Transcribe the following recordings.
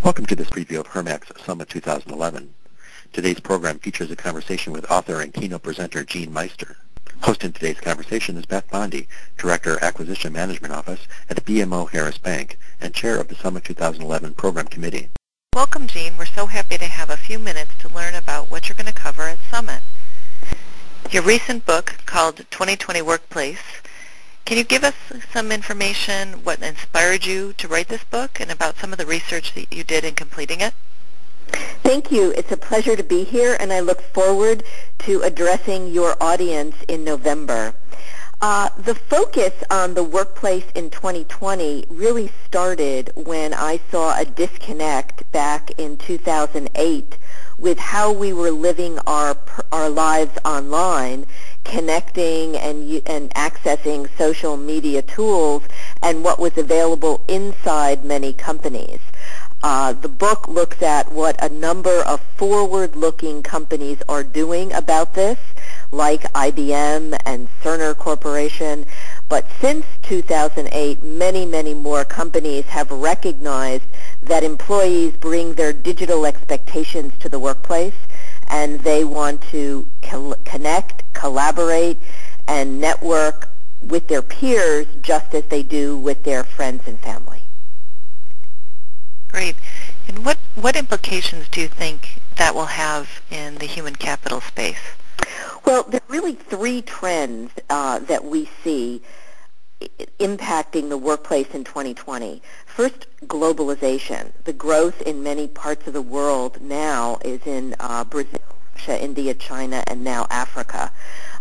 Welcome to this preview of HERMAC's Summit 2011. Today's program features a conversation with author and keynote presenter Jeanne Meister. Hosting today's conversation is Beth Bondi, Director Acquisition Management Office at BMO Harris Bank and Chair of the Summit 2011 Program Committee. Welcome, Jeanne. We're so happy to have a few minutes to learn about what you're going to cover at Summit. Your recent book, called 2020 Workplace, can you give us some information, what inspired you to write this book, and about some of the research that you did in completing it? Thank you. It's a pleasure to be here, and I look forward to addressing your audience in November. The focus on the workplace in 2020 really started when I saw a disconnect back in 2008 with how we were living our lives online, connecting and accessing social media tools, and what was available inside many companies. The book looks at what a number of forward-looking companies are doing about this, like IBM and Cerner Corporation. But since 2008, many, many more companies have recognized that employees bring their digital expectations to the workplace, and they want to connect, collaborate, and network with their peers just as they do with their friends and family. Great. And what implications do you think that will have in the human capital space? Well, there are really three trends that we see impacting the workplace in 2020. First, globalization. The growth in many parts of the world now is in Brazil, Russia, India, China, and now Africa.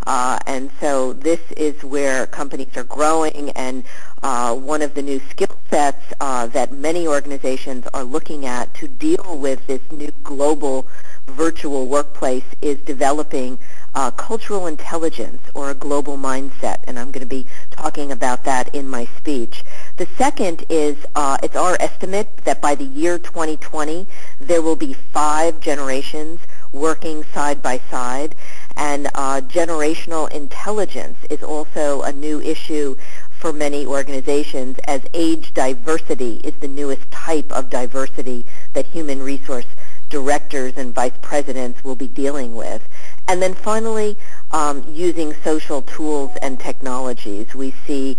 And so this is where companies are growing, and one of the new skill sets that many organizations are looking at to deal with this new global virtual workplace is developing cultural intelligence, or a global mindset, and I'm going to be talking about that in my speech. The second is it's our estimate that by the year 2020 there will be 5 generations working side by side, and generational intelligence is also a new issue for many organizations, as age diversity is the newest type of diversity that human resource directors and vice presidents will be dealing with. And then finally, using social tools and technologies. We see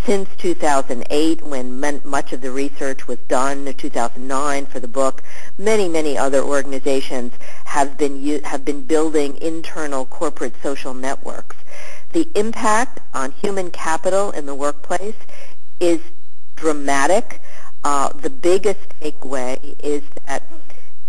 since 2008, when much of the research was done, 2009 for the book, many other organizations have been building internal corporate social networks. The impact on human capital in the workplace is dramatic. The biggest takeaway is that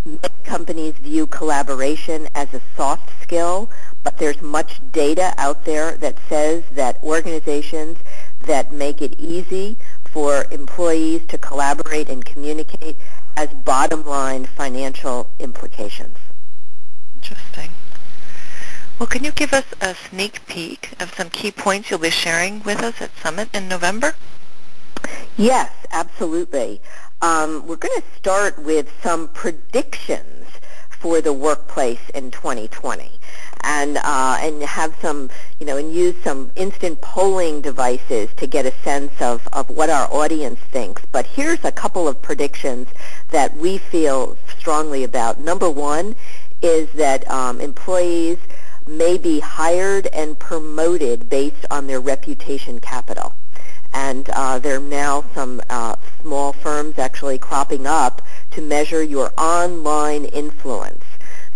many companies view collaboration as a soft skill, but there's much data out there that says that organizations that make it easy for employees to collaborate and communicate has bottom-line financial implications. Interesting. Well, can you give us a sneak peek of some key points you'll be sharing with us at Summit in November? Yes, absolutely. We're going to start with some predictions for the workplace in 2020, and have some, and use some instant polling devices to get a sense of what our audience thinks. But here's a couple of predictions that we feel strongly about. Number one is that employees may be hired and promoted based on their reputation capital. And there are now some small firms actually cropping up to measure your online influence.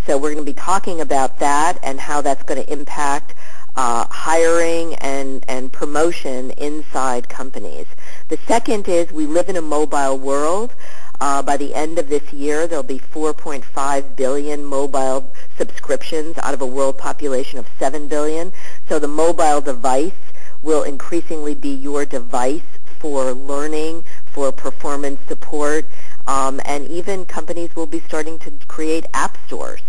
So we're going to be talking about that and how that's going to impact hiring and promotion inside companies. The second is we live in a mobile world. By the end of this year, there'll be 4.5 billion mobile subscriptions out of a world population of 7 billion. So the mobile device will increasingly be your device for learning, for performance support, and even companies will be starting to create app stores.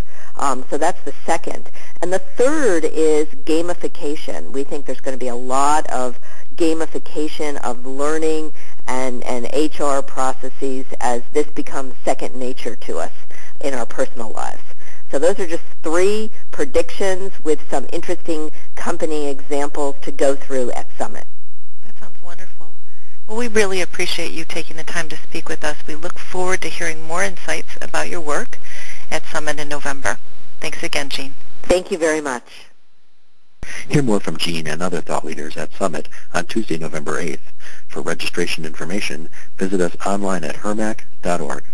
So that's the second. And the third is gamification. We think there's going to be a lot of gamification of learning and HR processes as this becomes second nature to us in our personal lives. So those are just 3 predictions with some interesting company examples to go through at Summit. That sounds wonderful. Well, we really appreciate you taking the time to speak with us. We look forward to hearing more insights about your work at Summit in November. Thanks again, Jeanne. Thank you very much. Hear more from Jeanne and other thought leaders at Summit on Tuesday, November 8th. For registration information, visit us online at hermac.org.